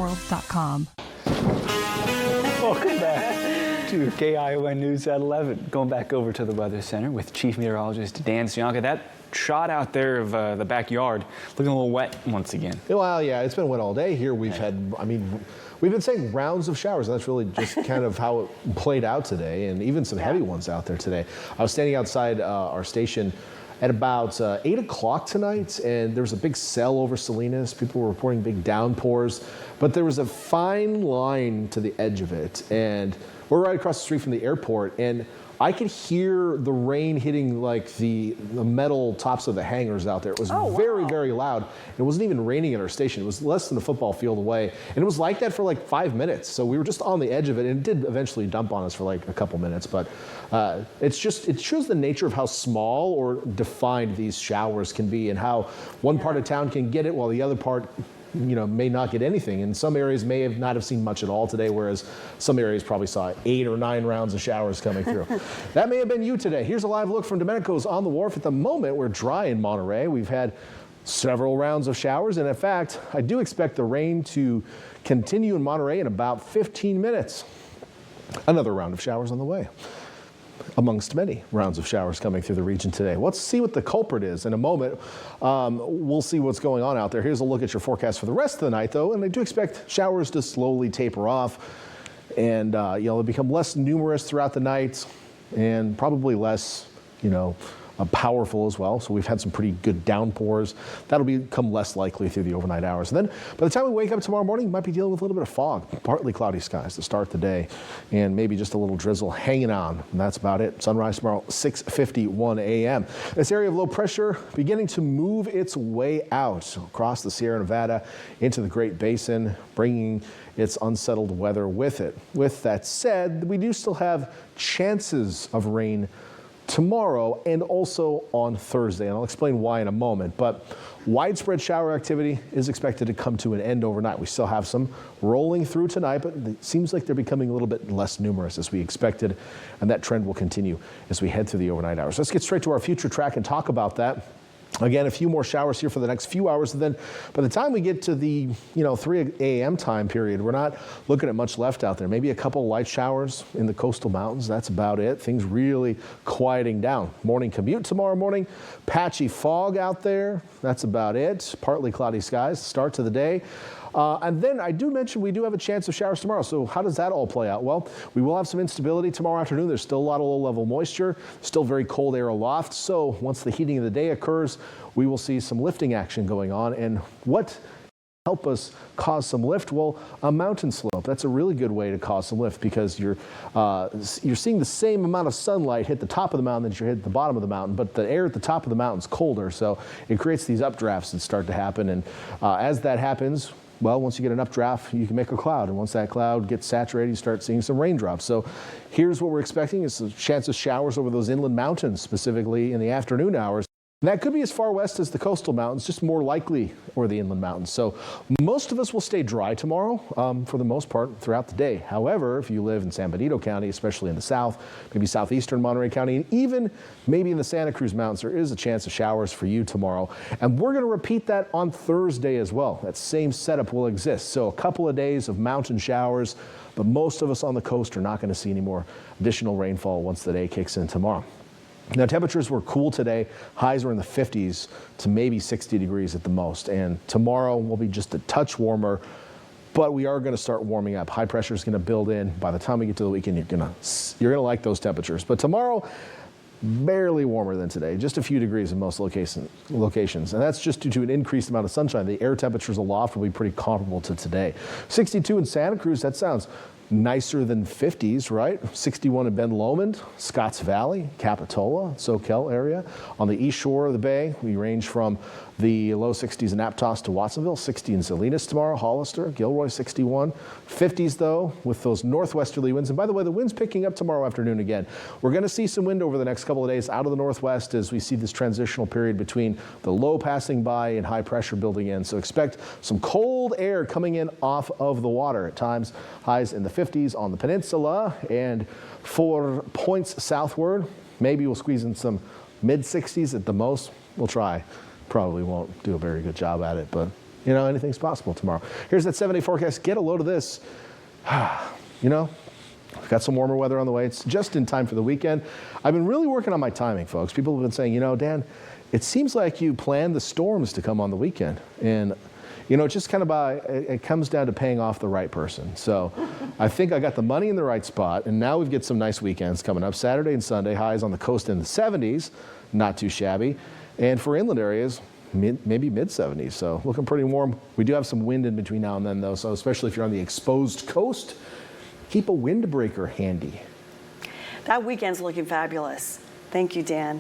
golfworld.com. Welcome back to KION News at 11. Going back over to the Weather Center with Chief Meteorologist Dan Sionka. That shot out there of the backyard looking a little wet once again. Well, yeah, it's been wet all day here. We've had, we've been saying rounds of showers. That's really just kind of how it played out today, and even some heavy ones out there today. I was standing outside our station at about 8 o'clock tonight, and there was a big cell over Salinas. People were reporting big downpours, but there was a fine line to the edge of it, and we're right across the street from the airport, and I could hear the rain hitting like the metal tops of the hangars out there. It was very, very loud. It wasn't even raining at our station. It was less than a football field away. And it was like that for like 5 minutes. So we were just on the edge of it, and it did eventually dump on us for like a couple minutes. But it shows the nature of how small or defined these showers can be, and how one part of town can get it while the other part may not get anything. And some areas may not have seen much at all today, whereas some areas probably saw 8 or 9 rounds of showers coming through. That may have been you today. Here's a live look from Domenico's on the Wharf. At the moment, we're dry in Monterey. We've had several rounds of showers, and in fact, I do expect the rain to continue in Monterey in about 15 minutes. Another round of showers on the way, amongst many rounds of showers coming through the region today. Let's see what the culprit is in a moment. We'll see what's going on out there. Here's a look at your forecast for the rest of the night, though, and I do expect showers to slowly taper off, and they'll become less numerous throughout the night, and probably less, powerful as well. So we've had some pretty good downpours. That'll become less likely through the overnight hours. And then by the time we wake up tomorrow morning, we might be dealing with a little bit of fog, partly cloudy skies to start the day, and maybe just a little drizzle hanging on. And that's about it. Sunrise tomorrow, 6:51 a.m. This area of low pressure beginning to move its way out across the Sierra Nevada into the Great Basin, bringing its unsettled weather with it. With that said, we do still have chances of rain tomorrow and also on Thursday, and I'll explain why in a moment. But widespread shower activity is expected to come to an end overnight. We still have some rolling through tonight, but it seems like they're becoming a little bit less numerous as we expected, and that trend will continue as we head through the overnight hours. Let's get straight to our future track and talk about that. Again, a few more showers here for the next few hours, and then by the time we get to the 3 a.m. time period, we're not looking at much left out there. Maybe a couple light showers in the coastal mountains. That's about it. Things really quieting down. Morning commute tomorrow morning. Patchy fog out there. That's about it. Partly cloudy skies. Start to the day. And then I do mention we do have a chance of showers tomorrow. So how does that all play out? Well, we will have some instability tomorrow afternoon. There's still a lot of low-level moisture, still very cold air aloft. So once the heating of the day occurs, we will see some lifting action going on. And what help us cause some lift? Well, a mountain slope. That's a really good way to cause some lift, because you're seeing the same amount of sunlight hit the top of the mountain that you hit the bottom of the mountain, but the air at the top of the mountain is colder, so it creates these updrafts that start to happen. And as that happens, well, once you get an updraft, you can make a cloud. And once that cloud gets saturated, you start seeing some raindrops. So here's what we're expecting is a chance of showers over those inland mountains, specifically in the afternoon hours. And that could be as far west as the coastal mountains, just more likely, or the inland mountains. So most of us will stay dry tomorrow for the most part throughout the day. However, if you live in San Benito County, especially in the south, maybe southeastern Monterey County, and even maybe in the Santa Cruz Mountains, there is a chance of showers for you tomorrow. And we're going to repeat that on Thursday as well. That same setup will exist. So a couple of days of mountain showers, but most of us on the coast are not going to see any more additional rainfall once the day kicks in tomorrow. Now, temperatures were cool today. Highs were in the 50s to maybe 60 degrees at the most. And tomorrow will be just a touch warmer, but we are going to start warming up. High pressure is going to build in. By the time we get to the weekend, you're going to like those temperatures. But tomorrow, barely warmer than today, just a few degrees in most locations. And that's just due to an increased amount of sunshine. The air temperatures aloft will be pretty comparable to today. 62 in Santa Cruz, that sounds nicer than 50s, right? 61 in Ben Lomond, Scotts Valley, Capitola, Soquel area. On the east shore of the bay, we range from the low 60s in Aptos to Watsonville, 60 in Salinas tomorrow, Hollister, Gilroy 61. 50s though, with those northwesterly winds. And by the way, the wind's picking up tomorrow afternoon again. We're going to see some wind over the next couple of days out of the northwest as we see this transitional period between the low passing by and high pressure building in. So expect some cold air coming in off of the water at times. Highs in the 50s on the peninsula, and for points southward, maybe we'll squeeze in some mid 60s at the most. We'll try. Probably won't do a very good job at it, but anything's possible tomorrow. Here's that 7-day forecast. Get a load of this. We've got some warmer weather on the way. It's just in time for the weekend. I've been really working on my timing, folks. People have been saying, Dan, it seems like you planned the storms to come on the weekend. And, it's just kind of it comes down to paying off the right person. So I think I got the money in the right spot. And now we've got some nice weekends coming up. Saturday and Sunday, highs on the coast in the 70s. Not too shabby. And for inland areas, maybe mid-70s. So looking pretty warm. We do have some wind in between now and then, though. So especially if you're on the exposed coast, keep a windbreaker handy. That weekend's looking fabulous. Thank you, Dan.